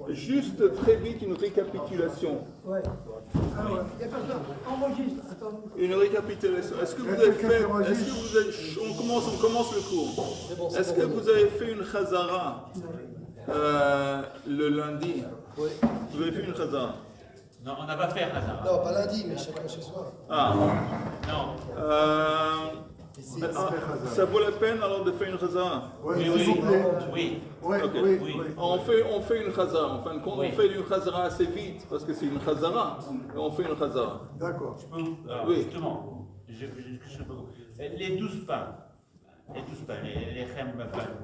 Juste très vite une récapitulation. Ouais. Alors, il n'y a pas ça. Enregistre. Attends. Une récapitulation. Est-ce que vous avez fait. On commence le cours. Est-ce que vous avez fait une chazara le lundi? Oui. Vous avez fait une chazara? Non, on n'a pas fait Hazara. Non, pas lundi, mais chacun chez soi. Ah. Non. Ça vaut la peine alors de faire une chazara? Oui, Oui, s'il vous plaît. oui. Oui, Ok. oui, Oui. oui. On fait une chazara. En fin de compte, Oui. on fait une chazara assez vite parce que c'est une chazara. Et on fait une chazara. D'accord. Alors, Oui. justement, les 12 pains, les chem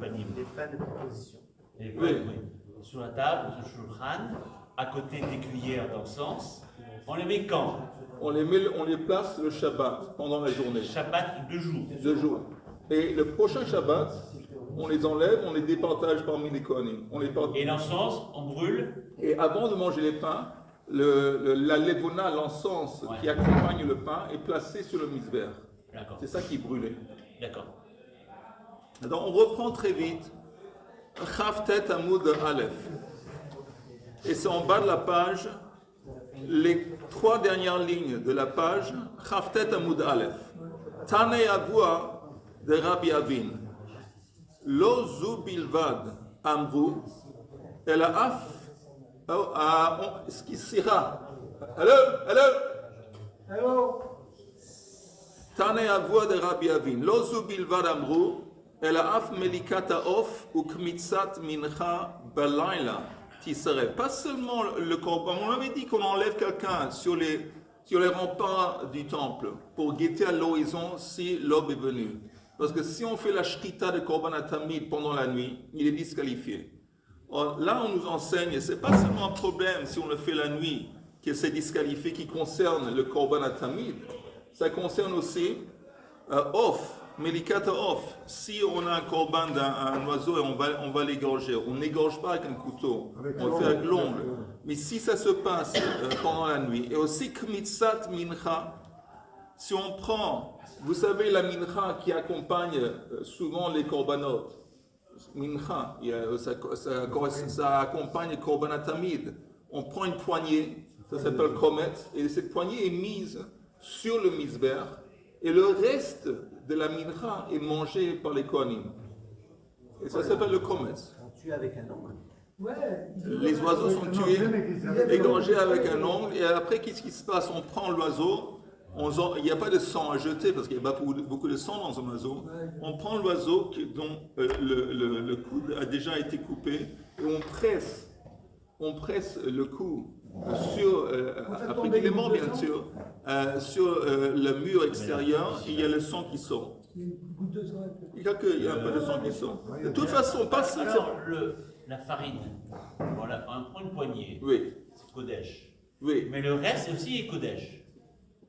panim, Les pains de proposition. les pains, Oui. oui, sur la table, sur le shulchan, à côté des cuillères d'encens, on les met quand? On les place le Shabbat pendant la journée. Shabbat 2 jours. 2 jours. Et le prochain Shabbat, on les enlève, on les départage parmi les Kohanim. On les partage. Et l'encens, on brûle. Et avant de manger les pains, la levona, l'encens qui accompagne le pain, est placé sur le misber. D'accord. C'est ça qui est brûlé. D'accord. Donc on reprend très vite. Chavtet Amoud Aleph. Et c'est en bas de la page, les 3 dernières lignes de la page, Chavtet Amoud Aleph. Tanei Avua de Rabbi Avin. Lo zu bilvad amru, el af, skisira. Allô? Tanei Avua de Rabbi Avin. Lo zu bilvad amru, el af melikata of u kmitzat mincha balayla. Pas seulement le corban. On avait dit qu'on enlève quelqu'un sur les remparts du temple pour guetter à l'horizon si l'aube est venue. Parce que si on fait la shrita de korban atamid pendant la nuit, il est disqualifié. Or, là, on nous enseigne, et ce n'est pas seulement un problème si on le fait la nuit, que c'est disqualifié, qui concerne le korban atamid. Ça concerne aussi off. Melikata off, si on a un korban d'un oiseau et on va l'égorger, on n'égorge pas avec un couteau, on le fait avec l'ongle. Mais si ça se passe pendant la nuit, et aussi kmitzat mincha, si on prend, vous savez la mincha qui accompagne souvent les korbanot, mincha, ça accompagne les korban atamid. On prend une poignée, ça s'appelle komet, et cette poignée est mise sur le misber, et le reste de la mincha est mangé par les kohanim. Et ça s'appelle le komet. On tue avec un ongle. Ouais. Les oiseaux sont tués, égorgés avec un ongle, et après, qu'est-ce qui se passe? On prend l'oiseau, il n'y a pas de sang à jeter, parce qu'il y a pas beaucoup de sang dans un oiseau. On prend l'oiseau dont le coude a déjà été coupé, et on presse le cou sur, après qu'il est mort bien sûr, sur le mur extérieur, il y a le sang qui sort. Il y a une goutte de sang. Il y a un peu de sang qui sort. De toute façon, pas si... Alors, la farine, voilà, on prend une poignée, Oui, c'est Kodesh. oui. Mais le reste aussi est Kodesh.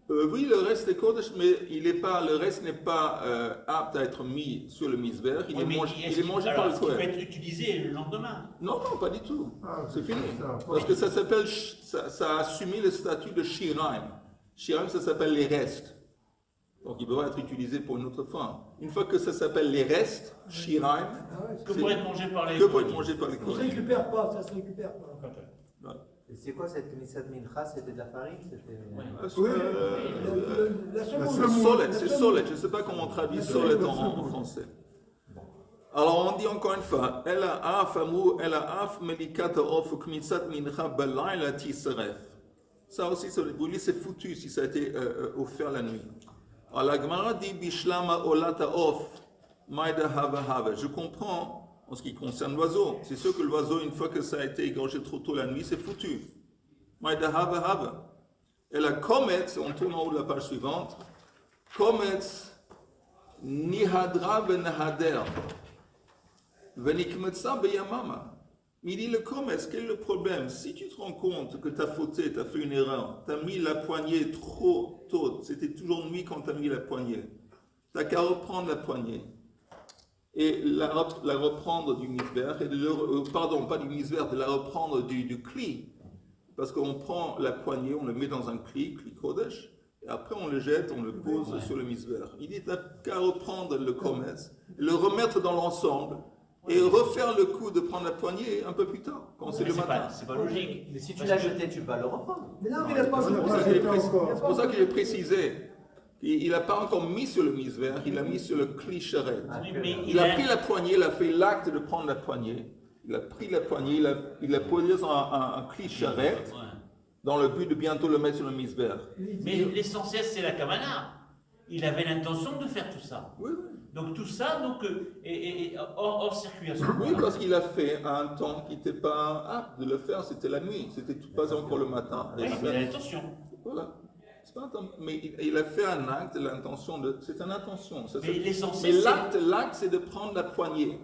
Oui, le reste est Kodesh, mais le reste n'est pas apte à être mis sur le misber. Il est mangé par le Est-ce qu'il peut Kohen. être utilisé le lendemain? Non, pas du tout. Ah, C'est fini. ça. Parce que ça s'appelle, ça a assumé le statut de shiraim. Shiraim, ça s'appelle les restes. Donc il peut pas être utilisé pour une autre fin. Une fois que ça s'appelle les restes, shiraim, Que pour être mangé par les que pour être mangé par les Ça se Kohanim. récupère pas, ça se récupère pas. Et c'est quoi cette Knesset Mincha? C'était de la farine? C'était... La seconde. Solet, c'est solet. Je ne sais pas comment on traduit solet en français. Alors on dit encore une fois, Ela af amru, ela af melikata of kmitzat mincha balayla tisaref. Ça aussi, vous lisez, c'est foutu si ça a été offert la nuit. Alors la Gemara dit bishlama olata of maida hava hava. Je comprends. En ce qui concerne l'oiseau, c'est sûr que l'oiseau, une fois que ça a été égorgé trop tôt la nuit, c'est foutu. Maïda hava hava. Et la komet, on tourne en haut de la page suivante, komet nihadra benahader venikmetsa beyamama. Il dit le komet, quel est le problème? Si tu te rends compte que tu as fauté, tu as fait une erreur, tu as mis la poignée trop tôt, c'était toujours nuit quand tu as mis la poignée, tu n'as qu'à reprendre la poignée et la reprendre du misber, pardon, pas du misber, de la reprendre du kli, parce qu'on prend la poignée, on le met dans un kli kodesh, et après on le jette, on le pose sur le misber. Il dit, t'as qu'à reprendre le kometz, le remettre dans l'ensemble, et refaire le coup de prendre la poignée un peu plus tard, quand c'est Mais le c'est matin. pas logique. Mais si tu Parce l'as que- jeté, tu vas le reprendre. Mais non, mais il n'a pas C'est pour ça besoin. c'est pour ça qu'il est précisé. Il n'a pas encore mis sur le misver, il a mis sur le cli charrette. Oui, mais Il a pris la poignée, il a fait l'acte de prendre la poignée. Il a pris la poignée, il l'a posé sur un cli charrette Ouais. dans le but de bientôt le mettre sur le misver. Mais l'essentiel, c'est la kamana. Il avait l'intention de faire tout ça. Oui, oui. Donc tout ça, donc, est hors circuit à ce moment. Oui, parce qu'il a fait à un temps qui n'était pas apte de le faire, c'était la nuit, c'était pas encore le matin. Oui, mais il a l'intention. Voilà. C'est pas un temps- mais il a fait un acte, l'intention de. C'est une intention. Ça, Mais c'est- l'essentiel, mais c'est- l'acte, c'est de prendre la poignée.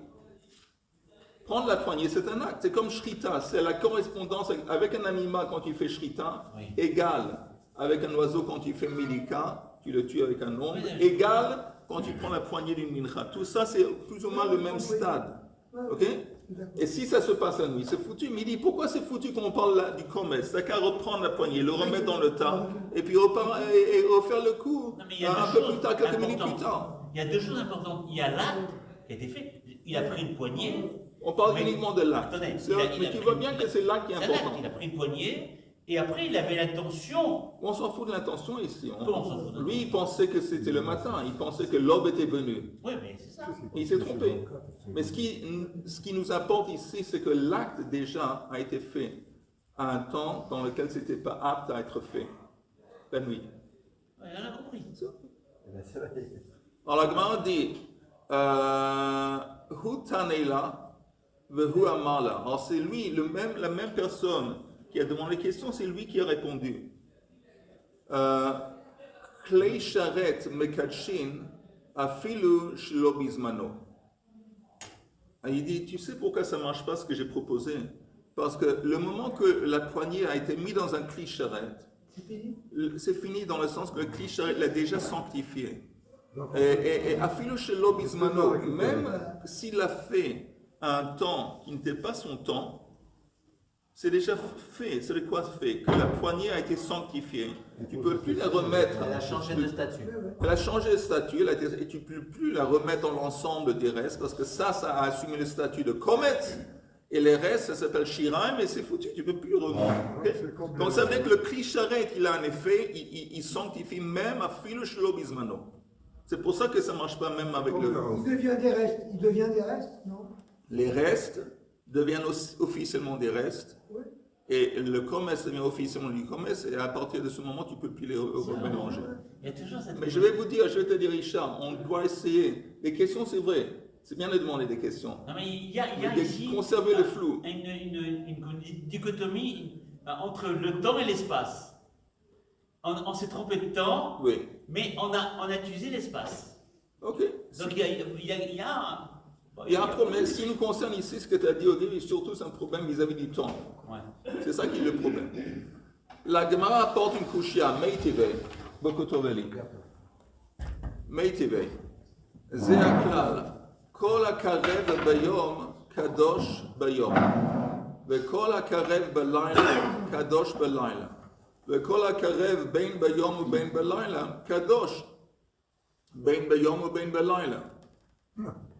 Prendre la poignée, c'est un acte. C'est comme shrita, c'est la correspondance avec un animal quand tu fais shrita, Oui. égal avec un oiseau quand tu fais milika, tu le tues avec un ombre, Oui, oui. égal quand tu prends la poignée d'une mincha. Tout ça, c'est plus ou moins le même stade. Ok? Et si ça se passe la nuit, c'est foutu. Mais il dit, pourquoi c'est foutu quand on parle là, du commerce? C'est qu'à reprendre la poignée, le remettre dans le tas, et puis et refaire le coup Non, mais il y a un deux peu choses plus tard, quelques minutes importantes. plus tard. Il y a deux choses importantes. Il y a l'acte qui a été fait. Il a pris une poignée. On parle Oui. uniquement de l'acte. Attendez, C'est- il a Mais tu pris- vois bien que c'est l'acte qui est C'est un acte. important. Il a pris une poignée et après il avait l'intention. On s'en fout de l'intention ici. Comment on s'en fout de l'intention? Lui, il pensait que c'était le matin. Il pensait que l'aube était venue. Oui, mais c'est ça. Il s'est trompé. Mais ce qui nous importe ici, c'est que l'acte déjà a été fait à un temps dans lequel ce n'était pas apte à être fait. La nuit. Ouais, on a compris. Eh ben, c'est vrai. Alors la Gemara dit Hu Tanela vehu Amala. Alors c'est lui, la même personne qui a demandé la question, c'est lui qui a répondu. Klei sharet mekadshin afilu shlo bizmano. Il dit, tu sais pourquoi ça ne marche pas ce que j'ai proposé? Parce que le moment que la poignée a été mise dans un cli charrette, c'est fini dans le sens que le cli charrette l'a déjà sanctifié. Et afilu shelo bizmano, même s'il l'a fait à un temps qui n'était pas son temps, c'est déjà fait. C'est de quoi fait? Que la poignée a été sanctifiée. Tu ne peux plus la remettre. Elle a changé de statut. Elle a changé de statut, et tu ne peux plus la remettre dans l'ensemble des restes, parce que ça a assumé le statut de Komet, et les restes, ça s'appelle Shiraim, et c'est foutu, tu ne peux plus le remettre. Ok? Donc ça veut dire que le Kli Sharet, il a un effet, il sanctifie même à Filu Shelo Bizmano. C'est pour ça que ça ne marche pas même avec le... Il devient des restes. Il devient des restes, non? Les restes deviennent officiellement des restes, Oui. et le commerce devient officiellement du commerce, et à partir de ce moment, tu ne peux plus les remélanger. Il y a toujours cette. Mais je vais te dire, Richard, on doit essayer. Les questions, c'est vrai. C'est bien de demander des questions. Non, mais il y a Mais ici. conserver le flou. Une dichotomie entre le temps et l'espace. On s'est trompé de temps, Oui. mais on a utilisé l'espace. Ok. Donc il y a un. Il y a un problème. Ce qui nous concerne ici, ce que tu as dit au début, surtout, c'est un problème vis-à-vis du temps. Ouais. C'est ça qui est le problème. La Gemara apporte une kushia, Meiteve, Bokotoveli. Meiteve. Ze הכלל, כל הקרב ביום, קדוש ביום. וכל הקרב בלילה, קדוש בלילה. וכל הקרב בין ביום ובין בלילה, קדוש בין ביום ובין בלילה.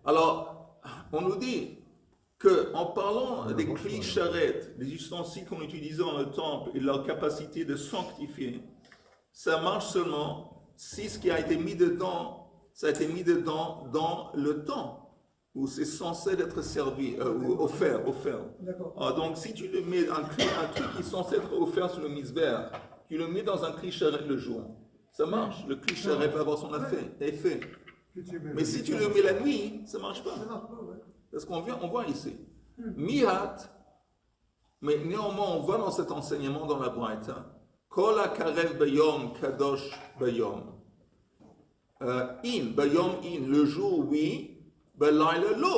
Alors, on nous dit que en parlant des clis charrettes, des ustensiles qu'on utilisait dans le temple et de leur capacité de sanctifier, ça marche seulement si ce qui a été mis dedans, ça a été mis dedans dans le temps où c'est censé être servi, ou offert. D'accord. Ah, donc si tu le mets un truc qui est censé être offert sur le misber, tu le mets dans un cli charrette le jour, ça marche. Le cli charrette va avoir son effet. Mais si tu le mets la nuit, ça ne marche pas. Ça marche pas, ouais. Parce qu'on voit ici. Mihat, mais néanmoins, on voit dans cet enseignement dans la Braïta, Kol hakarev bayom kadosh bayom. Bayom in, le jour oui, balayla lo.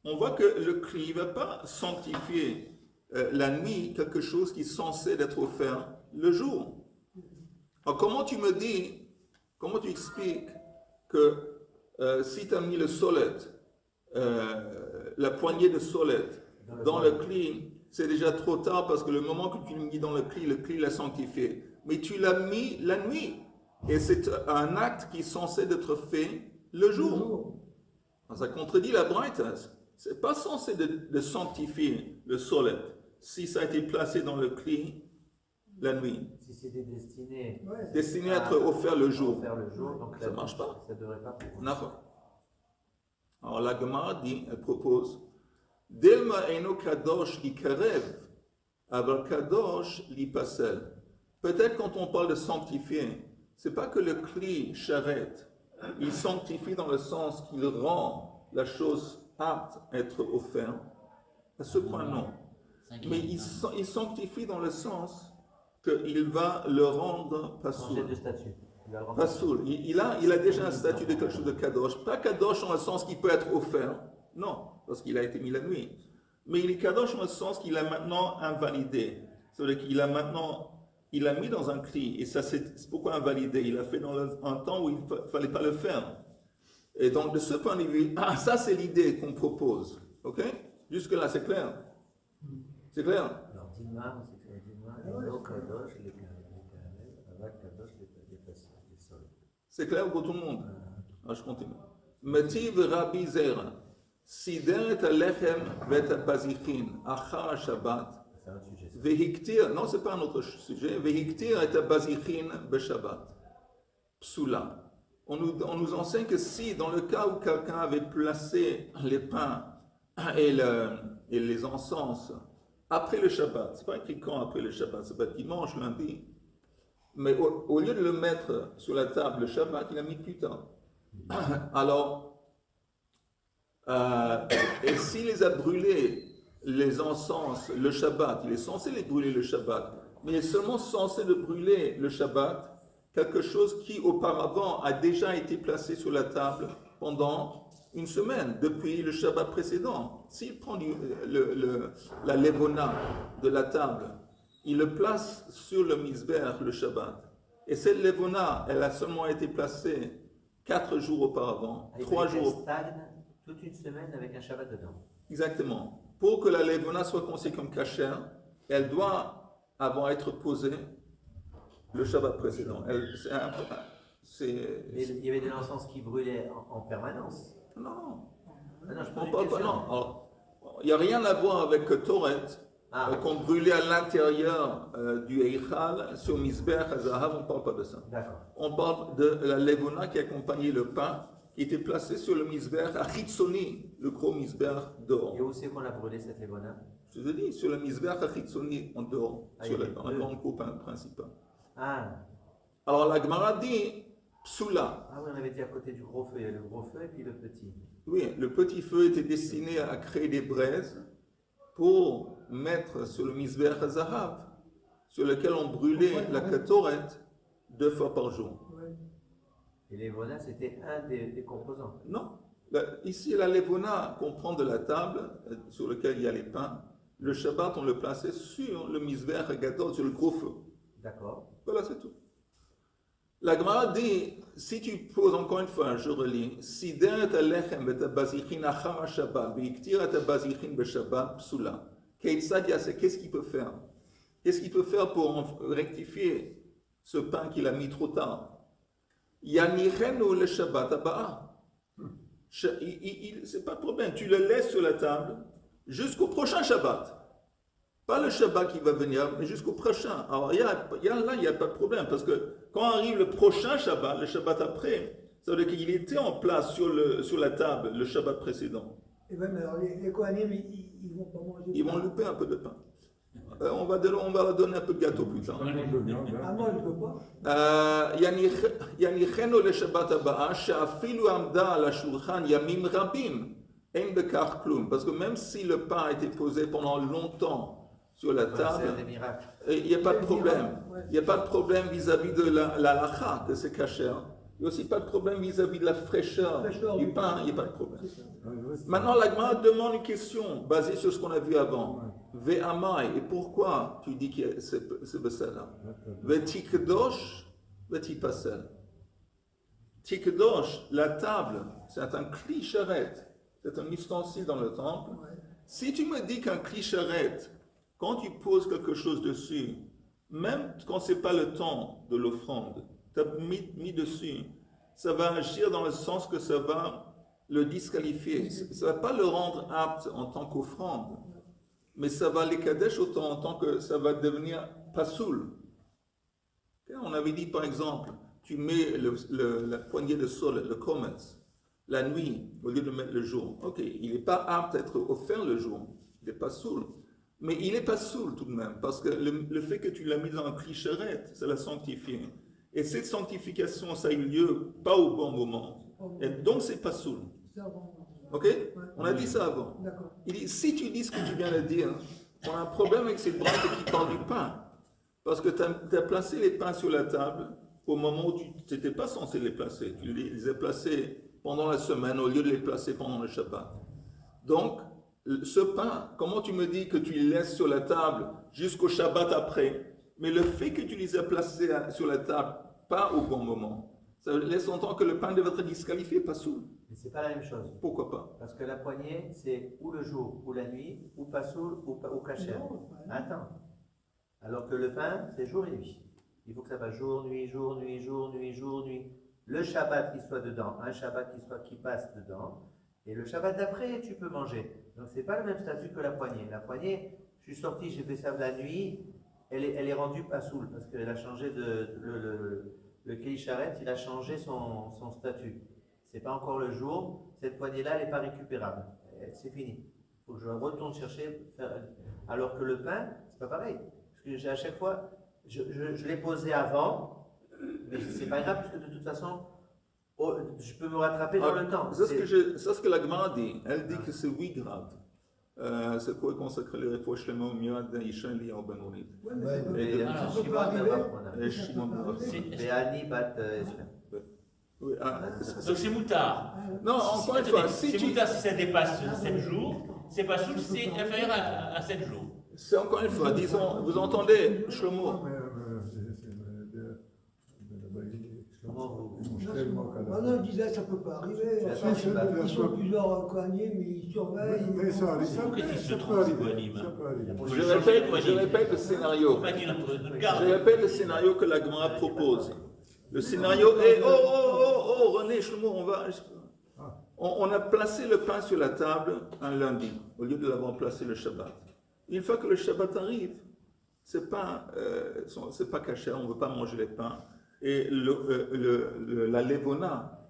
On voit que le cri ne va pas sanctifier la nuit quelque chose qui est censé être offert le jour. Alors comment tu expliques que si tu as mis le solet, la poignée de solet dans le cli, c'est déjà trop tard parce que le moment que tu l'as mis dans le cli l'a sanctifié. Mais tu l'as mis la nuit. Et c'est un acte qui est censé être fait le jour. Alors, ça contredit la Braïta. c'est pas censé de sanctifier le solet si ça a été placé dans le cli la nuit. Si c'était destiné Ouais. Destiné à être offert le jour. faire le jour, donc Ça marche pas. Ça devrait pas pouvoir. D'accord. Alors la Gemara dit, elle propose, Delma eno kadosh li karev, aval kadosh li pasel. Peut-être quand on parle de sanctifier, c'est pas que le cli charrette, il sanctifie dans le sens qu'il rend la chose apte à être offerte. À ce point, non. Mais il sanctifie dans le sens qu'il va le rendre Changer pasoul. de statut. Il va le rendre- Pasoul. Il a déjà un statut de quelque chose de kadosh. Pas kadosh dans le sens qu'il peut être offert. Non, parce qu'il a été mis la nuit. Mais il est kadosh dans le sens qu'il a maintenant invalidé. C'est-à-dire qu'il a maintenant, il l'a mis dans un cli. Et ça, c'est pourquoi invalidé. Il l'a fait dans un temps où il ne fallait pas le faire. Et donc, de ce point de vue, ça, c'est l'idée qu'on propose. OK? Jusque-là, c'est clair? C'est clair? Alors, Dilma, c'est que Dilma, Eno Kadosh, les Karev, Aval Kadosh, les sols. C'est clair pour tout le monde? Je continue. Metiv Rabbi Zera, Sider et Alechem vet Bazichin, Achar Shabbat, C'est un sujet. ça. Vehiktir, non, c'est pas un autre sujet, Vehiktir et Bazichin Beshabbat, Psula. On nous enseigne que si, dans le cas où quelqu'un avait placé les pains et les encens après le Shabbat, c'est pas écrit quand après le Shabbat, c'est pas dimanche, lundi, mais au lieu de le mettre sur la table le Shabbat, il a mis plus tard. Alors, et s'il les a brûlés, les encens, le Shabbat, il est censé les brûler le Shabbat, mais il est seulement censé de brûler le Shabbat quelque chose qui auparavant a déjà été placé sur la table pendant une semaine, depuis le Shabbat précédent. S'il prend la levona de la table, il le place sur le misbeh le Shabbat, et cette levona, elle a seulement été placée 4 jours auparavant, Ah, il 3 fallait qu'elle jours. stagne toute une semaine avec un Shabbat dedans. Exactement. Pour que la levona soit considérée comme cachère, elle doit avoir été posée le Shabbat précédent. Mais il y avait de l'encens qui brûlait en permanence. Non, Ah non, je on pose une parle pas. question. Non. Alors, il n'y a rien à voir avec Toret, Ah. qu'on brûlait à l'intérieur du Eichal, sur Misbeh, Hazahav, on ne parle pas de ça. D'accord. On parle de la levona qui accompagnait le pain, qui était placé sur le Misbeh, à Chitzoni, le gros Misbeh dehors. Et où c'est qu'on a brûlé cette levona? Je te dis, sur le Misbeh, à Chitzoni, en dehors, Ah, sur il y avait dans la deux. grande coupe principale. Ah. Alors la Gemara dit, Psula. Ah oui, on avait dit à côté du gros feu, il y a le gros feu et puis le petit. Oui, le petit feu était destiné à créer des braises pour mettre sur le Misbeh Hazahav, sur lequel on brûlait la katoret 2 fois par jour. Ouais. Et les levona, c'était un des composants. Non. Ici, la levona qu'on prend de la table sur laquelle il y a les pains, le Shabbat, on le plaçait sur le Misbeh Hagadol, sur le gros feu. D'accord. Voilà, c'est tout. La Gemara dit, si tu poses encore une fois, je relis, Sider et alechem et abazichin achar Shabbat, veiktir et abazichin beshabbat psula. Qu'est-ce qu'il peut faire? Qu'est-ce qu'il peut faire pour rectifier ce pain qu'il a mis trop tard? Yanichenu le Shabbat abaa. C'est pas de problème, tu le laisses sur la table jusqu'au prochain Shabbat. Pas le Shabbat qui va venir, mais jusqu'au prochain. Alors là, il n'y a pas de problème, parce que quand arrive le prochain Shabbat, le Shabbat après, ça veut dire qu'il était en place sur la table le Shabbat précédent. Et ouais, mais alors les Kohanim, ils vont pas manger. Ils vont louper un peu de pain. On va leur donner un peu de gâteau plus tard. Ah, moi, je veux pas. יניחנו לשבת הבאה, שאפילו עמדה על השולחן ימים רבים, אין בכך כלום. Parce que même si le pain a été posé pendant longtemps sur la Ouais, c'est table, un des miracles. il n'y a pas de problème. Il n'y a pas de problème vis-à-vis de la lacha, que c'est cachère. Il n'y a aussi pas de problème vis-à-vis de la fraîcheur du pain, il n'y a pas de problème. Maintenant, la Gemara demande une question basée sur ce qu'on a vu avant. Ve'amai, et pourquoi tu dis que c'est Bessala? Ve'tikdosh, ve'tipasel. Tikdosh, la table, c'est un clicheret, c'est un ustensile dans le temple. Si tu me dis qu'un clicheret, quand tu poses quelque chose dessus, même quand ce n'est pas le temps de l'offrande, tu as mis dessus, ça va agir dans le sens que ça va le disqualifier. Ça ne va pas le rendre apte en tant qu'offrande, mais ça va les kadesh autant en tant que ça va devenir pasoul. On avait dit par exemple, tu mets la poignée de sol, le kometz, la nuit au lieu de mettre le jour. Ok, il n'est pas apte à être offert le jour, il n'est pas saoul. Mais il n'est pas saoul tout de même, parce que le fait que tu l'as mis dans un clicheret, ça l'a sanctifié. Et cette sanctification, ça a eu lieu pas au bon moment. Et donc c'est pas saoul. Ok? On a dit ça avant. Il dit, si tu dis ce que tu viens de dire, on a un problème avec cette branche qui parle du pain. Parce que tu as placé les pains sur la table au moment où tu n'étais pas censé les placer. Tu les as placés pendant la semaine au lieu de les placer pendant le Shabbat. Donc, ce pain, comment tu me dis que tu les laisses sur la table jusqu'au Shabbat après, mais le fait que tu les as placés sur la table pas au bon moment, ça laisse entendre que le pain devait être disqualifié, pas soul. Mais c'est pas la même chose. Pourquoi pas? Parce que la poignée, c'est ou le jour, ou la nuit, ou pas soul, ou kasher. Attends. Alors que le pain, c'est jour et nuit. Il faut que ça va jour, nuit, jour, nuit, jour, nuit, jour, nuit. Le Shabbat qui soit dedans, un Shabbat qui passe dedans, et le Shabbat d'après, tu peux manger. Donc c'est pas le même statut que la poignée. La poignée, je suis sorti, j'ai fait ça la nuit, elle est rendue pas soul, parce qu'elle a changé le Keli Sharet, il a changé son statut. C'est pas encore le jour, cette poignée-là, elle n'est pas récupérable. C'est fini. Il faut que je retourne chercher. Alors que le pain, c'est pas pareil. Parce que à chaque fois, je l'ai posé avant, mais c'est pas grave, parce que de toute façon, je peux me rattraper dans le temps. C'est ce que la Gemara dit. Elle dit que c'est oui grave. C'est quoi consacrer les réfouches les mots mieux à Isha et Liao Benonit. Donc c'est moutard. Non, encore une fois, si c'est moutard si ça dépasse 7 jours, c'est pas soul, c'est inférieur à 7 jours. C'est encore une fois, disons, vous entendez, Shlomo. Maintenant, je disais, ça ne peut pas arriver. Ils sont plusieurs coignés, mais ils surveillent. Mais ça arrive. Ça peut arriver. Je répète le scénario. Je répète le scénario que la Gemara propose. Le scénario est René, Shlomo, on a placé le pain sur la table un lundi, au lieu de l'avoir placé le Shabbat. Une fois que le Shabbat arrive, c'est pas caché, on ne veut pas manger les pains. Et la levona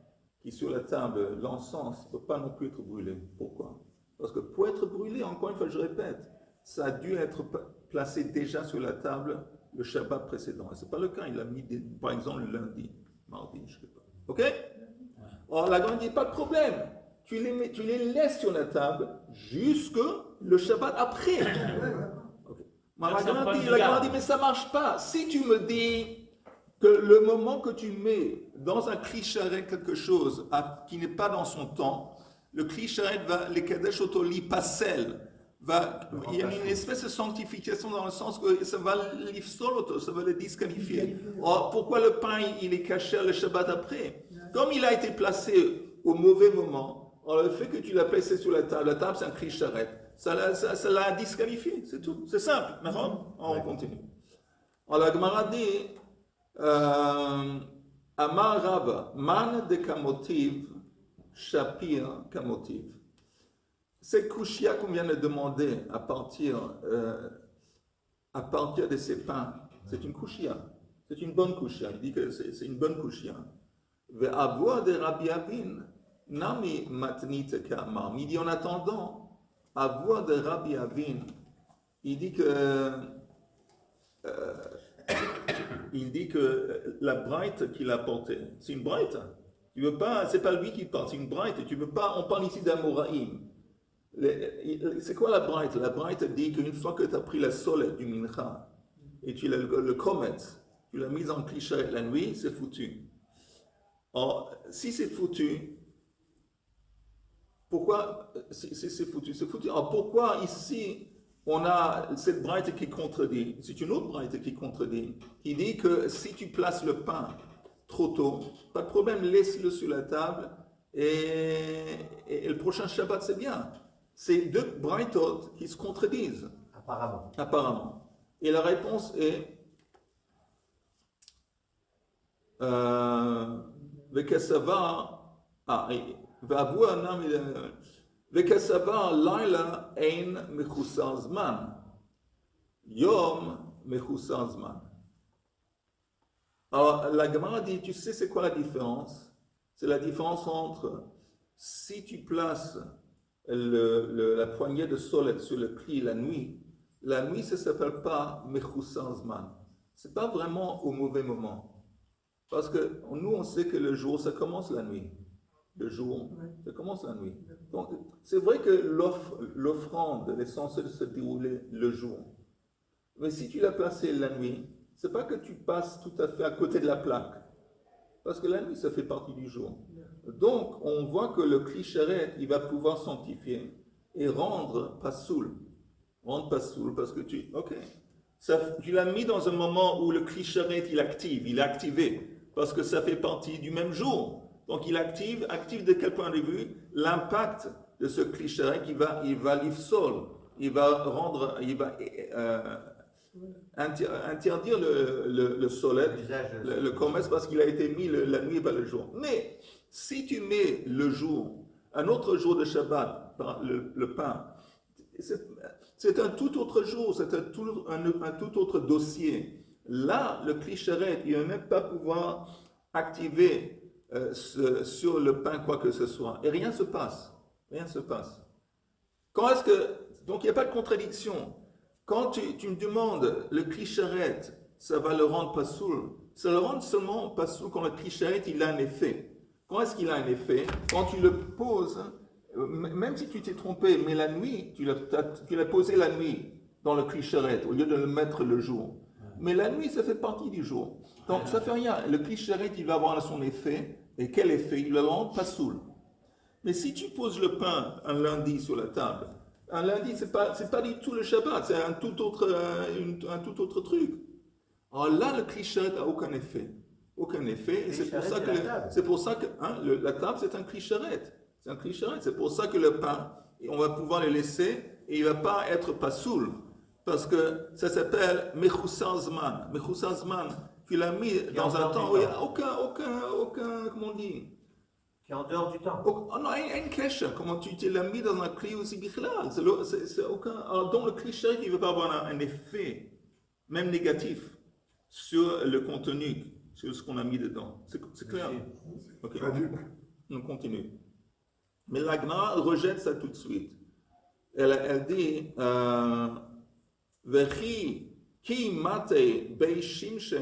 qui est sur la table, l'encens, ne peut pas non plus être brûlé. Pourquoi? Parce que pour être brûlé, encore une fois, je répète, ça a dû être placé déjà sur la table le Shabbat précédent. Ce n'est pas le cas, il l'a mis par exemple le lundi, mardi, je ne sais pas. Ok? Alors la grande dit, pas de problème. Tu les laisses sur la table jusque le Shabbat après. Okay. La grande dit, mais ça ne marche pas. Si tu me dis que le moment que tu mets dans un clicharet quelque chose qui n'est pas dans son temps, le clicharet va, les kadesh otoli passel, il y a une espèce de sanctification dans le sens que ça va l'ifsoloto, ça va le disqualifier. Or, pourquoi le pain il est caché le Shabbat après? Comme il a été placé au mauvais moment, alors le fait que tu l'as placé sur la table c'est un clicharet, ça l'a disqualifié, c'est tout, c'est simple. Maintenant, on continue. Alors la Gemara dit Amar Rava, man de kamotiv, shapir kamotiv. Cette kushia qu'on vient de demander à partir de ces pains, c'est une kushia, c'est une bonne kushia. Il dit que c'est une bonne kushia. Ve'avoa de Rabbi Avin, nami matnit kamar. Il dit en attendant, avoa de Rabbi Avin, il dit que la braïte qu'il a portée, c'est une braïte. Tu veux pas, c'est pas lui qui parle, c'est une braïte. Tu veux pas, on parle ici d'Amoraïm. C'est quoi la braïte? La braïte dit qu'une fois que tu as pris la sole du mincha et tu l'as le komet, tu l'as mis en cliché la nuit, c'est foutu. Or, si c'est foutu, pourquoi c'est foutu? C'est foutu. Alors pourquoi ici on a cette braïte qui contredit? C'est une autre braïte qui contredit, qui dit que si tu places le pain trop tôt, pas de problème, laisse-le sur la table et le prochain Shabbat c'est bien. C'est deux braïtot qui se contredisent. Apparemment. Et la réponse est Vekasava ועבור הנם וכסבר לילה אין מחוסר זמן, יום מחוסר זמן. Alors la Gemara dit, tu sais c'est quoi la différence? C'est la différence entre si tu places la poignée de soleil sur le cli la nuit ça ne s'appelle pas Mechusar Zman. Ce n'est pas vraiment au mauvais moment. Parce que nous, on sait que le jour, ça commence la nuit. Le jour, ça commence la nuit. Donc, c'est vrai que l'offrande est censée se dérouler le jour. Mais si tu l'as placé la nuit, ce n'est pas que tu passes tout à fait à côté de la plaque. Parce que la nuit, ça fait partie du jour. Donc, on voit que le Kli-Sheret, il va pouvoir sanctifier et rendre Pasoul. Rendre Pasoul, parce que tu l'as mis dans un moment où le Kli-Sheret, il est activé. Parce que ça fait partie du même jour. Donc, il active de quel point de vue? L'impact de ce Kli-Sheret, il va l'ifsol. Il va rendre, interdire le soleil, le commerce, parce qu'il a été mis la nuit et pas le jour. Mais si tu mets le jour, un autre jour de Shabbat, le pain, c'est un tout autre jour, c'est un tout autre dossier. Là, le Kli-Sheret, il ne va même pas pouvoir activer sur le pain quoi que ce soit. Et rien ne se passe. Rien ne se passe. Quand est-ce que... Donc, il n'y a pas de contradiction. Quand tu me demandes, le Kli-Sheret, ça va le rendre Pasoul. Ça le rend seulement Pasoul quand le Kli-Sheret, il a un effet. Quand est-ce qu'il a un effet? Quand tu le poses, même si tu t'es trompé, mais la nuit, tu l'as posé la nuit dans le Kli-Sheret, au lieu de le mettre le jour. Mais la nuit, ça fait partie du jour. Donc, ça ne fait rien. Le Kli-Sheret, il va avoir son effet. Et quel effet? Il le rend Pasoul. Mais si tu poses le pain un lundi sur la table, un lundi, c'est pas du tout le Shabbat, c'est un tout autre truc. Alors là, le Kli-Sheret n'a aucun effet. Aucun effet. Et c'est pour ça que la table, c'est un Kli-Sheret. C'est un Kli-Sheret. C'est pour ça que le pain, on va pouvoir le laisser et il ne va pas être Pasoul. Parce que ça s'appelle Mechusar Zman. Mechusar Zman, tu l'as mis dans un temps où il n'y a aucun, comment on dit? Qui est en dehors du temps. Non, un kesher. Comment tu l'as mis dans un cli aussi bichlal. C'est aucun. Alors, donc le Kli-Sheret, il ne va pas avoir un effet, même négatif, sur le contenu, sur ce qu'on a mis dedans. C'est clair? Ok. On continue. Mais la Gemara rejette ça tout de suite. Elle dit Vechi ki mate beishimshe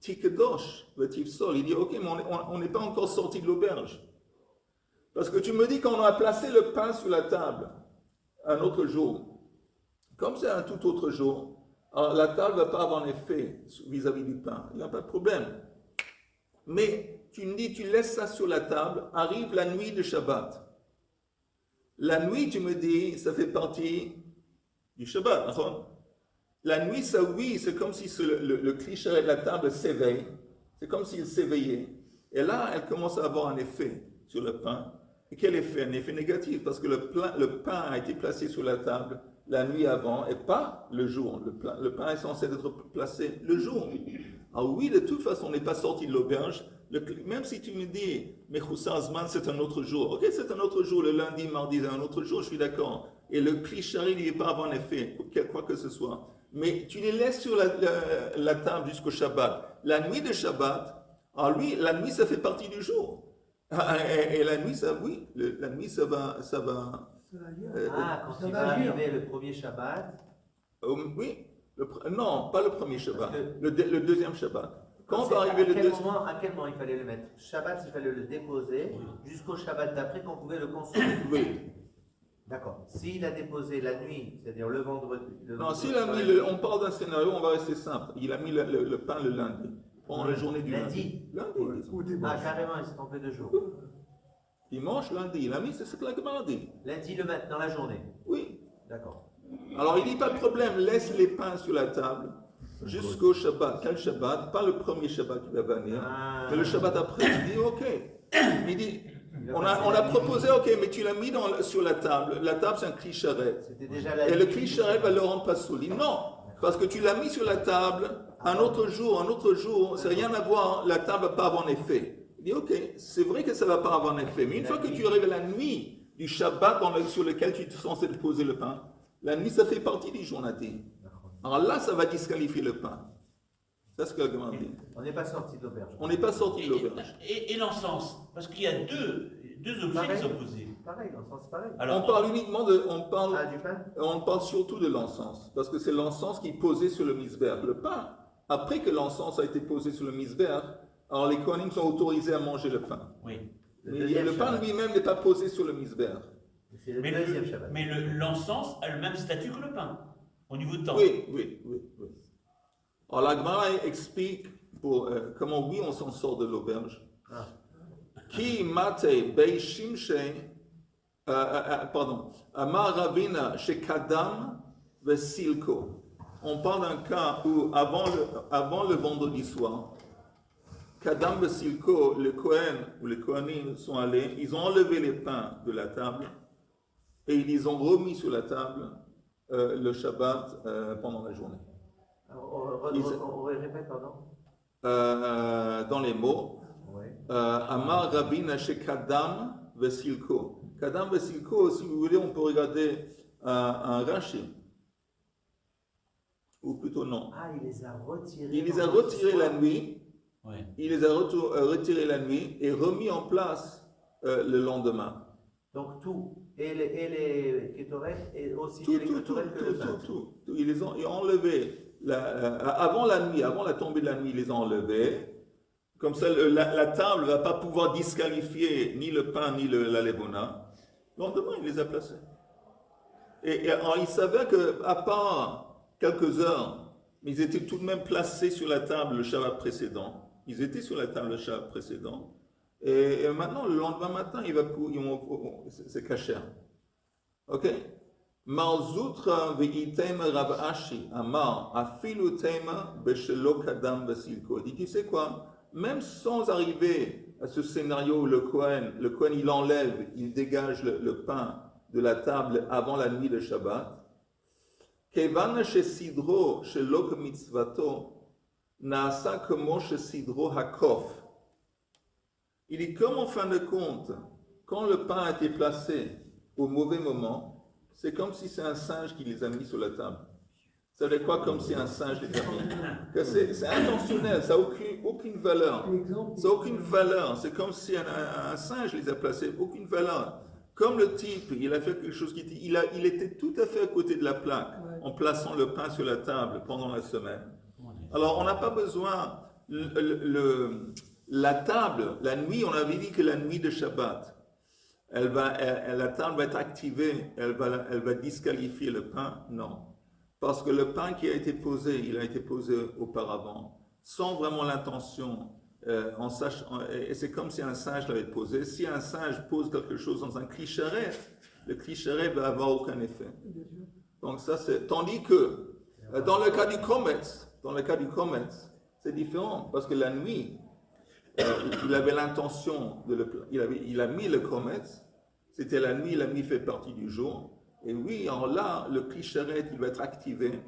tikedosh vetifsol. Il dit ok, mais on n'est pas encore sorti de l'auberge. Parce que tu me dis qu'on a placé le pain sur la table un autre jour. Comme c'est un tout autre jour, alors la table ne va pas avoir un effet vis-à-vis du pain. Il n'y a pas de problème. Mais tu me dis, tu laisses ça sur la table, arrive la nuit de Shabbat. La nuit, tu me dis, ça fait partie du Shabbat. La nuit, ça oui, c'est comme si le Kli-Sheret de la table s'éveille. C'est comme s'il s'éveillait. Et là, elle commence à avoir un effet sur le pain. Et quel effet? Un effet négatif, parce que le pain a été placé sur la table la nuit avant et pas le jour. Le pain est censé être placé le jour. Alors oui, de toute façon, on n'est pas sorti de l'auberge. Même si tu me dis, Mechusar Zman, c'est un autre jour. Ok, c'est un autre jour, le lundi, mardi, c'est un autre jour, je suis d'accord. Et le Kli-Sheret, il n'est pas avoir un effet, quoi que ce soit. Mais tu les laisses sur la table jusqu'au Shabbat. La nuit de Shabbat, alors lui, la nuit, ça fait partie du jour. Et la nuit, ça, oui, la nuit, ça va. Quand il va arriver le premier Shabbat. Oui, non, pas le premier Shabbat, le deuxième Shabbat. Quand va arriver le deuxième Shabbat? À quel moment il fallait le mettre? Shabbat, il fallait le déposer jusqu'au Shabbat d'après qu'on pouvait le consommer. Oui. D'accord. S'il a déposé la nuit, c'est-à-dire le vendredi. Non, s'il a mis on parle d'un scénario, on va rester simple. Il a mis le pain le lundi, pendant la journée du lundi. Lundi. Carrément, il s'est trompé de jour. Dimanche, lundi. Il a mis, c'est ce que la Gemara dit. Lundi, le matin, dans la journée. Oui. D'accord. Alors il dit pas de problème, laisse les pains sur la table jusqu'au Shabbat. Quel Shabbat? Pas le premier Shabbat qui va venir, mais le Shabbat après. Il dit ok. Il dit. On a proposé, ok, mais tu l'as mis sur la table. La table, c'est un Kli-Sheret. Et le Kli-Sheret va le rendre Pasoul. Non, parce que tu l'as mis sur la table un autre jour, c'est rien à voir. La table ne va pas avoir un effet. Il dit, ok, c'est vrai que ça ne va pas avoir un effet, mais une fois que tu arrives à la nuit du Shabbat sur lequel tu es censé poser le pain, la nuit, ça fait partie du jour natif. Alors là, ça va disqualifier le pain. C'est ce que le Gemara dit. On n'est pas sorti de l'auberge. On n'est pas sorti de l'auberge. Et l'encens, parce qu'il y a deux objets Pareil. qui sont posés. Pareil, l'encens, c'est pareil. On parle uniquement de... Ah, du pain? On parle surtout de l'encens, parce que c'est l'encens qui est posé sur le misbeh. Le pain, après que l'encens a été posé sur le misbeh, alors les Kohanim sont autorisés à manger le pain. Oui. Mais le pain lui-même n'est pas posé sur le misbeh. C'est le Mais deuxième Shabbat. l'encens a le même statut que le pain, au niveau de temps. Oui. Alors la Gemara explique comment oui on s'en sort de l'auberge. Ah. Qui mate bei shimshe, pardon, amar ravina chez Kadam vesilko. On parle d'un cas où avant le vendredi soir, Kadam vesilko, le Kohen ou les Kohanim sont allés, ils ont enlevé les pains de la table et ils les ont remis sur la table le Shabbat pendant la journée. On répète, pardon? Dans les mots, Oui. Amar Rabin chez Kadam Vesilko. Kadam Vesilko, si vous voulez, on peut regarder un Rashi. Ou plutôt non. Ah, il les a retirés. Il les a retirés la nuit. Oui. Il les a retirés la nuit et remis en place le lendemain. Donc tout, et les kétorets, et aussi Tout. les kétorets que le pain. Ils les ont enlevés. Avant la nuit, avant la tombée de la nuit, ils les ont enlevés. Comme ça, la table ne va pas pouvoir disqualifier ni le pain ni la lébona. Le lendemain, il les a placés. Et alors, il savait qu'à part quelques heures, ils étaient tout de même placés sur la table le Shabbat précédent. Ils étaient sur la table le Shabbat précédent. Et maintenant, le lendemain matin, c'est caché. Ok? Marzoutra ve'item Rav Ashi Amar afilu tema beshelo kadam vesilko. Il dit, tu sais quoi? Même sans arriver à ce scénario où le Kohen il enlève, il dégage le pain de la table avant la nuit de Shabbat. Kevan shesidro shelo mitzvato naasa kemo shesidro hakof. Il dit, comme en fin de compte, quand le pain a été placé au mauvais moment, c'est comme si c'est un singe qui les a mis sur la table. Ça veut dire quoi, comme si un singe les a mis? Que c'est intentionnel, ça n'a aucune valeur. Ça n'a aucune valeur. C'est comme si un singe les a placés, aucune valeur. Comme le type, il a fait quelque chose il était tout à fait à côté de la plaque en plaçant le pain sur la table pendant la semaine. Alors, on n'a pas besoin. La table, la nuit, on avait dit que la nuit de Shabbat, la table va être activée, elle va disqualifier le pain. Non. Parce que le pain qui a été posé, il a été posé auparavant, sans vraiment l'intention, et c'est comme si un singe l'avait posé. Si un singe pose quelque chose dans un clicheret, le clicheret va avoir aucun effet. Donc ça c'est. Tandis que dans le cas du Kometz, c'est différent, parce que la nuit, il avait l'intention il a mis le Kometz, c'était la nuit fait partie du jour. Et oui, alors là, le clicheret, il va être activé.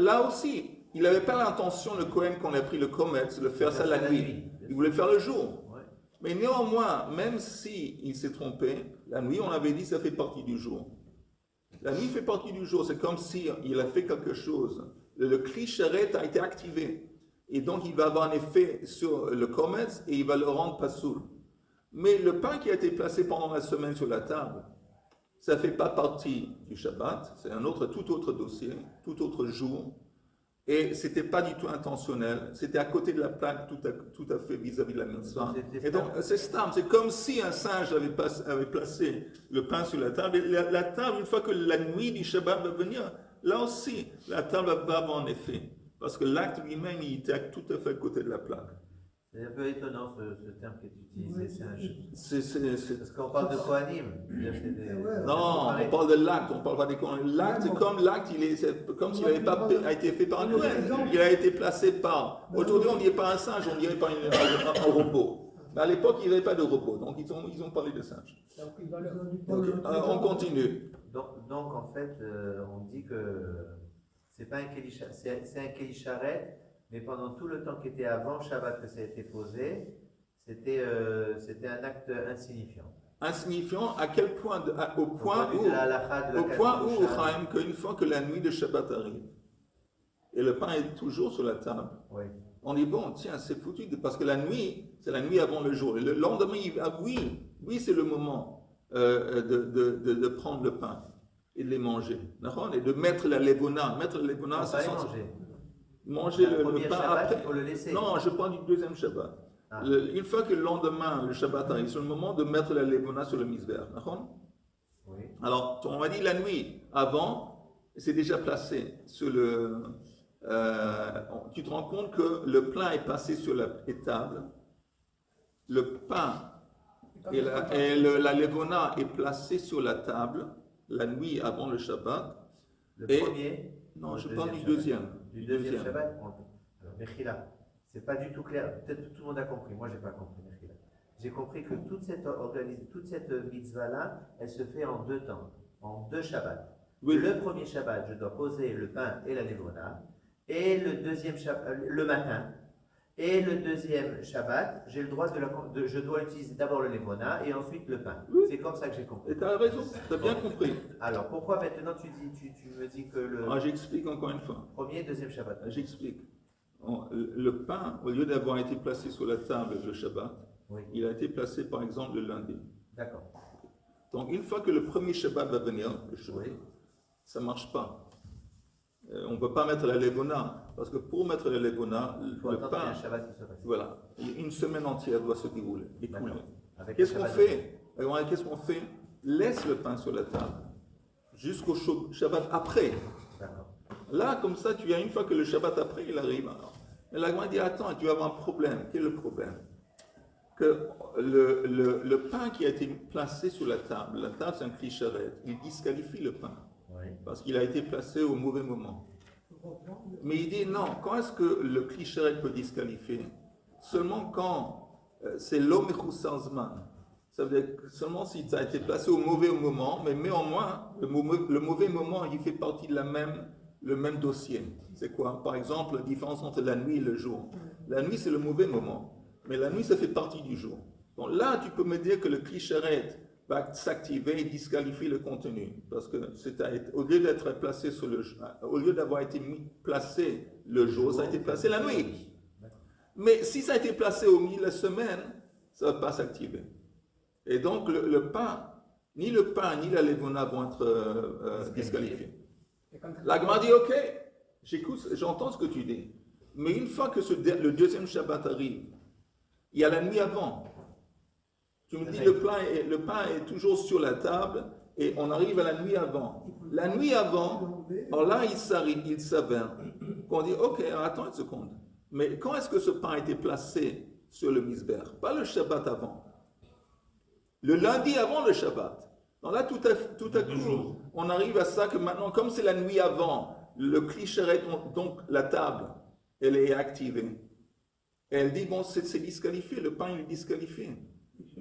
Là aussi, il n'avait pas l'intention, le Kohen, qu'on a pris le Kometz, de le faire ça la nuit. Il voulait faire le jour. Ouais. Mais néanmoins, même s'il s'est trompé, la nuit, on avait dit, ça fait partie du jour. La nuit fait partie du jour, c'est comme s'il a fait quelque chose. Le clicheret a été activé. Et donc, il va avoir un effet sur le Kometz et il va le rendre pasoul. Mais le pain qui a été placé pendant la semaine sur la table, ça ne fait pas partie du Shabbat, c'est tout autre dossier, tout autre jour. Et ce n'était pas du tout intentionnel, c'était à côté de la plaque tout à fait vis-à-vis de la mitzvah. Et donc, c'est stam, c'est comme si un singe avait placé le pain sur la table. Et la table, une fois que la nuit du Shabbat va venir, là aussi, la table va pas avoir un effet. Parce que l'acte lui-même, il était tout à fait à côté de la plaque. C'est un peu étonnant ce terme que tu utilises, C'est Parce qu'on parle de Kohanim. Non, on parle de l'acte, on parle pas des Kohanim. L'acte, c'est comme l'acte, c'est comme s'il n'avait pas été fait par un Kohen. Il a été placé par. Aujourd'hui, on ne dirait pas un singe, on dirait pas un robot. Mais à l'époque, il n'y avait pas de robot, donc ils ont parlé de singe. On continue. Donc en fait, on dit que c'est pas un kélisharet, mais pendant tout le temps qui était avant Shabbat que ça a été posé, C'était un acte insignifiant. Insignifiant à quel point, au point Au point de la halakha de la Kaddish. Chaim, qu'une fois que la nuit de Shabbat arrive, et le pain est toujours sur la table, Oui. on dit bon, tiens, c'est foutu, parce que la nuit, c'est la nuit avant le jour. Et le lendemain, oui, c'est le moment de prendre le pain et de les manger. Et de mettre la levona. Mettre la levona, c'est manger le pain Shabbat, après. il faut le laisser. Non, je parle du deuxième Shabbat. Ah. Une fois que le lendemain, le Shabbat arrive, c'est le moment de mettre la levona sur le misber. Oui. Alors, on m'a dit la nuit avant, c'est déjà placé sur le. Tu te rends compte que le pain est passé sur la table, le pain et la levona est placé sur la table la nuit avant le Shabbat. Le Et- premier. Non, le je parle du Shabbat. deuxième. Du deuxième Shabbat. Alors, Mechila, c'est pas du tout clair. Peut-être que tout le monde a compris. Moi, j'ai pas compris, Mechila. J'ai compris que toute cette mitzvah-là, elle se fait en 2 temps, en 2 Shabbats. Oui. Le premier Shabbat, je dois poser le pain et la levona. Et le deuxième Shabbat, le matin. Et le deuxième Shabbat, j'ai le droit je dois utiliser d'abord le levona et ensuite le pain. Oui. C'est comme ça que j'ai compris. Et tu as raison, tu as bien compris. Alors, pourquoi maintenant tu me dis que le J'explique encore une fois. premier et deuxième Shabbat? J'explique. Le pain, au lieu d'avoir été placé sur la table le Shabbat, Oui, il a été placé par exemple le lundi. d'accord. Donc une fois que le premier Shabbat va venir, le Shabbat, Oui. ça ne marche pas. On ne peut pas mettre la levona, parce que pour mettre la levona, Il faut le attendre qu'il y ait pain, un Shabbat qui se passe. voilà, une semaine entière doit se dérouler, écouler. D'accord. Avec Qu'est-ce un qu'on Shabbat fait? Alors, qu'est-ce qu'on fait? Laisse le pain sur la table jusqu'au Shabbat après. D'accord. Là, comme ça, tu as une fois que le Shabbat après, il arrive. Alors. Et la Gemara dit, attends, tu vas avoir un problème. Quel est le problème? Que le pain qui a été placé sur la table c'est un cliché, il disqualifie le pain. Oui. Parce qu'il a été placé au mauvais moment. Mais il dit non, quand est-ce que le cliché peut disqualifier? Seulement quand c'est l'homme et ça veut dire que seulement si ça a été placé au mauvais moment, mais néanmoins, le mauvais moment, il fait partie de le même dossier. C'est quoi? Par exemple, la différence entre la nuit et le jour. La nuit, c'est le mauvais moment, mais la nuit, ça fait partie du jour. Donc là, tu peux me dire que le cliché va s'activer et disqualifier le contenu. Parce que au lieu d'être placé au lieu d'avoir été placé le jour, ça a été placé la nuit. Mais si ça a été placé au milieu de la semaine, ça ne va pas s'activer. Et donc le pain ni la levona vont être disqualifiés. La Gemara dit ok, j'entends ce que tu dis. Mais une fois que le deuxième Shabbat arrive, il y a la nuit avant. Tu me dis le pain est toujours sur la table et on arrive à la nuit avant. La nuit avant, alors là il s'avère qu'on dit ok, attends une seconde. Mais quand est-ce que ce pain a été placé sur le misber? Pas le Shabbat avant. Le lundi avant le Shabbat. Donc là tout à coup, on arrive à ça que maintenant, comme c'est la nuit avant, le cliché, donc la table, elle est activée. Et elle dit bon, c'est disqualifié, le pain il est disqualifié.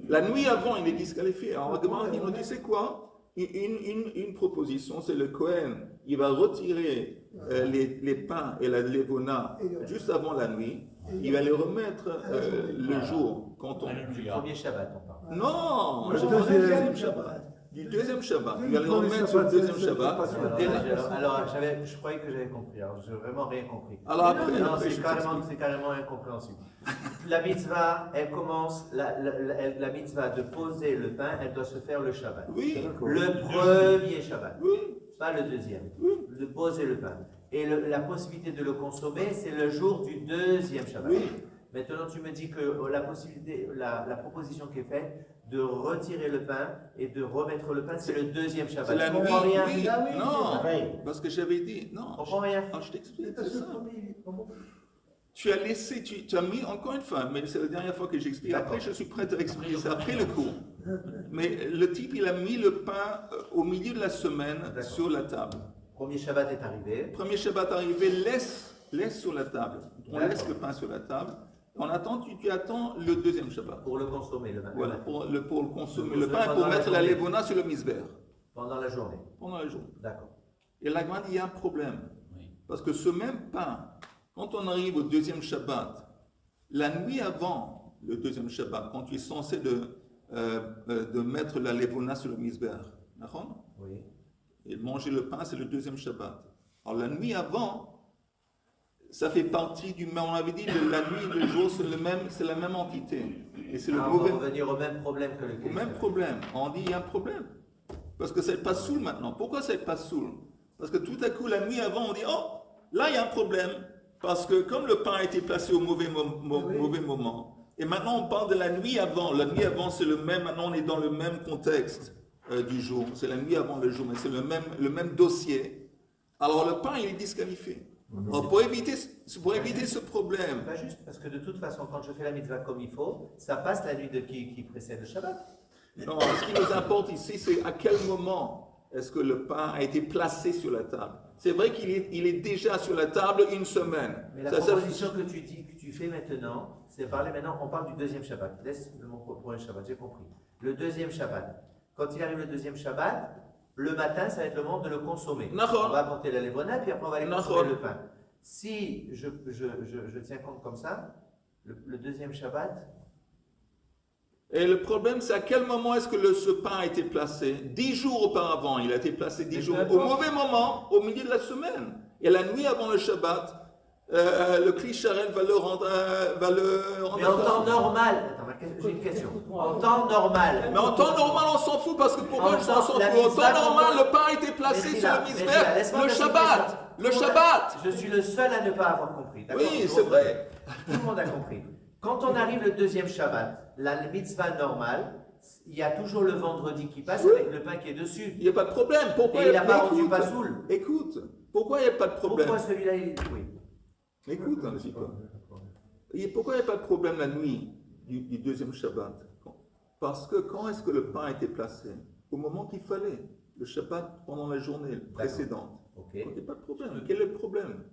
La nuit avant, il est disqualifié. Alors, la Gemara dit, non, tu sais quoi? Une proposition, c'est le Kohen, il va retirer les pains et la levona juste avant la nuit, il va les remettre le jour, quand on... Du premier Shabbat, on parle. Non, je Le parle deuxième Shabbat. du deuxième Shabbat. Il va les remettre sur le deuxième Shabbat. Alors, je croyais que j'avais compris. Alors, je n'ai vraiment rien compris. Alors après, Non, après, c'est carrément incompréhensible. La mitzvah, elle commence, la mitzvah de poser le pain, elle doit se faire le Shabbat. Oui, Le premier Shabbat, oui, pas le deuxième. oui. De poser le pain. Et la possibilité de le consommer, c'est le jour du deuxième Shabbat. Oui. Maintenant, tu me dis que la proposition qui est faite de retirer le pain et de remettre le pain, c'est le deuxième Shabbat. C'est la Tu nuit, comprends rien? oui. Ah oui, Non, c'est parce que j'avais dit, non. Tu comprends rien? Je t'explique, Parce c'est que ça. comment- Tu as laissé, tu as mis encore une fois, mais c'est la dernière fois que j'explique. Après, je suis prêt à expliquer ça après le cours. Mais le type, il a mis le pain au milieu de la semaine D'accord. sur la table. Premier Shabbat est arrivé. Premier Shabbat arrivé, laisse sur la table. On D'accord. laisse le pain sur la table. On attend, tu attends le deuxième Shabbat. Pour le consommer le matin. Voilà, pour le consommer Le le pain et pour pendant la mettre la journée. levona sur le misber Pendant la journée. pendant le jour. D'accord. Et la Gemara dit, il y a un problème. Oui. Parce que ce même pain, quand on arrive au deuxième Shabbat, la nuit avant, le deuxième Shabbat, quand tu es censé de mettre la levona sur le misber, d'accord? Oui. Et manger le pain, c'est le deuxième Shabbat. Alors la nuit avant, ça fait partie du même. On avait dit la nuit et le jour, c'est la même entité. Et c'est le On mauvais. va revenir au même problème que le Au Christ. même problème. On dit il y a un problème. Parce que c'est pas saoul maintenant. Pourquoi c'est pas saoul? Parce que tout à coup, la nuit avant, on dit oh, là il y a un problème. Parce que comme le pain a été placé au mauvais moment, et maintenant on parle de la nuit avant. La nuit avant, c'est le même. Maintenant, on est dans le même contexte du jour. C'est la nuit avant le jour, mais c'est le même dossier. Alors le pain, il est disqualifié. Alors, pour éviter ce problème. Pas juste, parce que de toute façon, quand je fais la mitzvah comme il faut, ça passe la nuit qui précède le Shabbat. Non, ce qui nous importe ici, c'est à quel moment est-ce que le pain a été placé sur la table. C'est vrai qu'il est déjà sur la table une semaine. Mais la proposition que tu dis, que tu fais maintenant, c'est parler maintenant, on parle du deuxième Shabbat. Laisse mon premier Shabbat, j'ai compris. Le deuxième Shabbat. Quand il arrive le deuxième Shabbat, le matin, ça va être le moment de le consommer. D'accord. On va apporter la levona, puis après on va aller D'accord. consommer le pain. Si je tiens compte comme ça, le deuxième Shabbat, Et le problème, c'est à quel moment est-ce que ce pain a été placé? 10 jours auparavant, il a été placé 10 jours. Au mauvais moment, au milieu de la semaine. Et la nuit avant le Shabbat, le Kli Sharel va le rendre. mais en temps normal, attends, j'ai une question. En temps normal. Mais en temps normal, on s'en fout parce que pourquoi En on temps- s'en fout? la En temps mitzvah, normal, quand on- le pain a été placé Mais sur Rila, le mais misber, Rila, laisse-moi le poser une Shabbat. question. Le Tout le monde a- Shabbat. Je suis le seul à ne pas avoir compris. d'accord? Oui, c'est vrai. Tout le monde a compris. Quand on arrive le deuxième Shabbat, la mitzvah normale, il y a toujours le vendredi qui passe Oui. avec le pain qui est dessus. Il n'y a pas de problème. Pourquoi Et il n'a pas écoute, rendu pas saoul. Écoute, pourquoi il n'y a pas de problème? Pourquoi celui-là, oui. Écoute un petit peu. Et pourquoi il n'y a pas de problème la nuit du deuxième Shabbat? Parce que quand est-ce que le pain a été placé? Au moment qu'il fallait. Le Shabbat pendant la journée précédente. Ok. Donc, il n'y a pas de problème. Quel est le problème?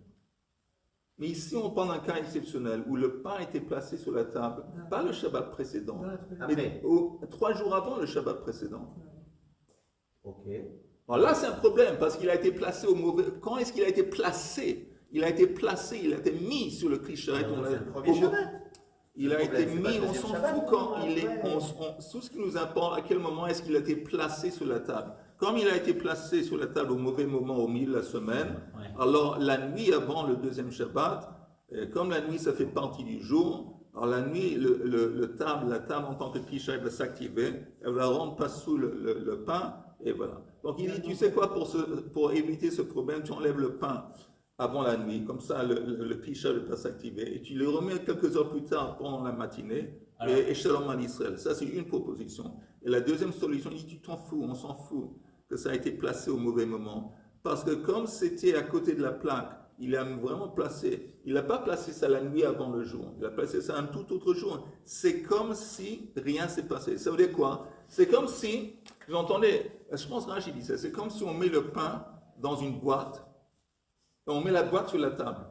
Mais ici, on parle d'un cas exceptionnel où le pain a été placé sur la table, pas le Shabbat précédent, Après. mais 3 jours avant le Shabbat précédent. Ok. Alors là, c'est un problème parce qu'il a été placé au mauvais. Quand est-ce qu'il a été placé? Il a été placé, il a été mis sur le cliché. C'est le premier Shabbat. Il a Le été problème, c'est pas mis, le on deuxième s'en Shabbat. fout quand il est. Tout ce qui nous importe, à quel moment est-ce qu'il a été placé sur la table. Comme il a été placé sur la table au mauvais moment, au milieu de la semaine, Ouais. alors la nuit avant le deuxième Shabbat, comme la nuit ça fait partie du jour, alors la nuit, la table en tant que cliché va s'activer, elle va rendre pas sous le pain, et voilà. Donc il dit, tu sais quoi, pour éviter ce problème, tu enlèves le pain avant la nuit, comme ça le cliché ne va pas s'activer, et tu le remets quelques heures plus tard pendant la matinée, et Shalom à Israël. Ça, c'est une proposition. Et la deuxième solution, il dit, tu t'en fous, on s'en fout que ça a été placé au mauvais moment. Parce que comme c'était à côté de la plaque, il a vraiment placé, il n'a pas placé ça la nuit avant le jour, il a placé ça un tout autre jour. C'est comme si rien s'est passé. Ça veut dire quoi? C'est comme si, vous entendez, je pense que Rachid dit ça, c'est comme si on met le pain dans une boîte, et on met la boîte sur la table.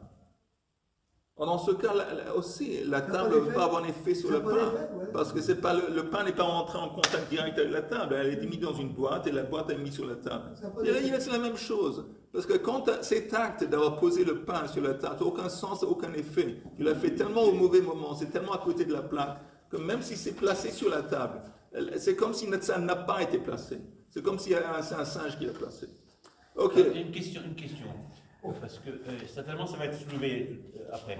Dans ce cas aussi, la table ne va pas avoir un effet sur le pain, parce que c'est pas le pain n'est pas entré en contact direct avec la table, elle est mise dans une boîte et la boîte est mise sur la table. Et là, c'est la même chose, parce que quand cet acte d'avoir posé le pain sur la table n'a aucun sens, aucun effet, tu l'as fait tellement au mauvais moment, c'est tellement à côté de la plaque, que même si c'est placé sur la table, c'est comme si ça n'a pas été placé. C'est comme si c'est un singe qui l'a placé. Ok. Une question. Parce que certainement ça va être soulevé après.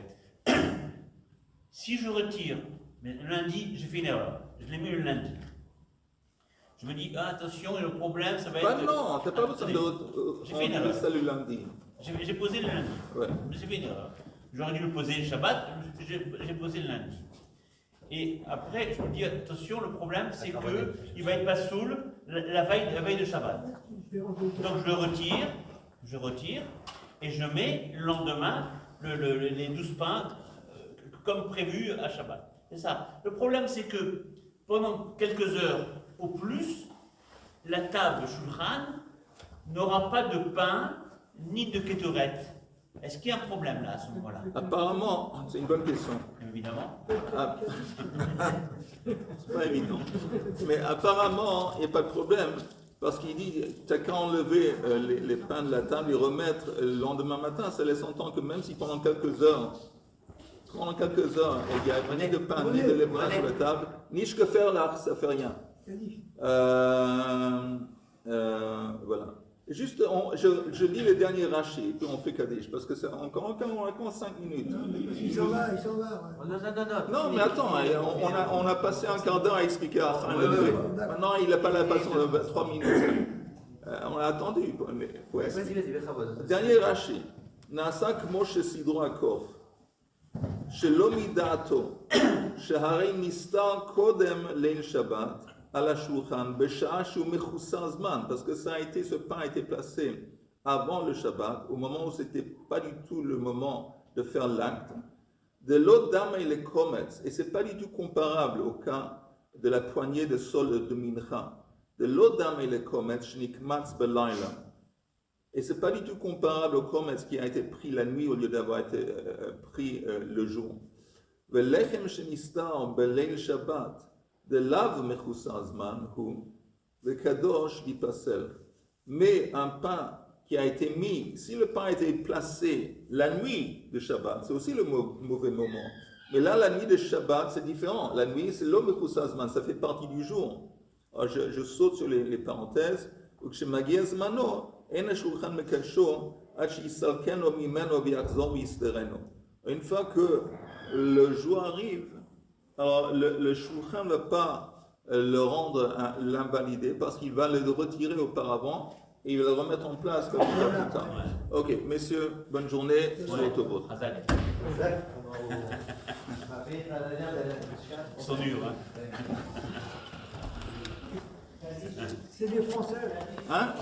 Si je retire, mais lundi, j'ai fait une erreur. Je l'ai mis le lundi. Je me dis, attention, le problème, ça va être. Non, tu n'as pas besoin Attendez, j'ai fait une de erreur. ça le lundi. J'ai posé le lundi. Ouais. J'ai fait une erreur. J'aurais dû le poser le Shabbat, j'ai posé le lundi. Et après, je me dis, attention, le problème, c'est qu'il va être pas saoul la veille de Shabbat. Donc je le retire, et je mets le lendemain les 12 pains comme prévu à Shabbat. C'est ça. Le problème, c'est que pendant quelques heures au plus, la table Shulchan n'aura pas de pain ni de kétorette. Est-ce qu'il y a un problème là à ce moment-là? Apparemment, c'est une bonne question. Évidemment. Ah. C'est pas évident. Mais apparemment, il n'y a pas de problème. Parce qu'il dit, tu n'as qu'à enlever les pains de la table et remettre le lendemain matin. Ça laisse entendre que même si pendant quelques heures, pendant quelques heures, et il n'y a ni de pain, ni de lait sur la table, ni je que faire là, ça ne fait rien. Voilà. Juste, je lis le dernier Rashi, puis on fait Kaddish, parce que c'est encore 5 minutes. Il s'en va. Non, mais attends, on a passé un quart d'heure à expliquer à Khan le fait. Maintenant, il n'a pas la patience de 3 minutes. On a attendu. Ouais. Vas-y. dernier Rashi. נעשה כמו שסידרו הקוף, שלא מדעתו, שהרי נסתר קודם ליל שבת על השולחן בשעה שהוא מחוסר זמן, parce que ce pain a été placé avant le Shabbat, au moment où c'était pas du tout le moment de faire l'acte, de l'autre dame et les comets, et c'est pas du tout comparable au cas de la poignée de sol de Mincha, de l'autre dame et les comets, shnikmatz belayla. Et ce n'est pas du tout comparable au comète qui a été pris la nuit au lieu d'avoir été pris le jour. Velechem shenistar beleil Shabbat de lav mechusar zman hu vekadosh dipasel. Mais un pain qui a été mis, si le pain a été placé la nuit de Shabbat, c'est aussi le mauvais moment. Mais là, la nuit de Shabbat, c'est différent. La nuit, c'est l'homme mechusar zman, ça fait partie du jour. Alors, je saute sur les parenthèses. וכשמגיע זמנו, אין השולחן מקדשו עד שיסלקנו ממנו ויחזור ויסתרנו. Une fois que le jour arrive, alors le shulchan ne va pas le rendre l'invalider parce qu'il va le retirer auparavant et il va le remettre en place comme ça plus tard. Ok, messieurs, bonne journée, sur l'autobus. Ils sont durs, hein. C'est des Français. Hein?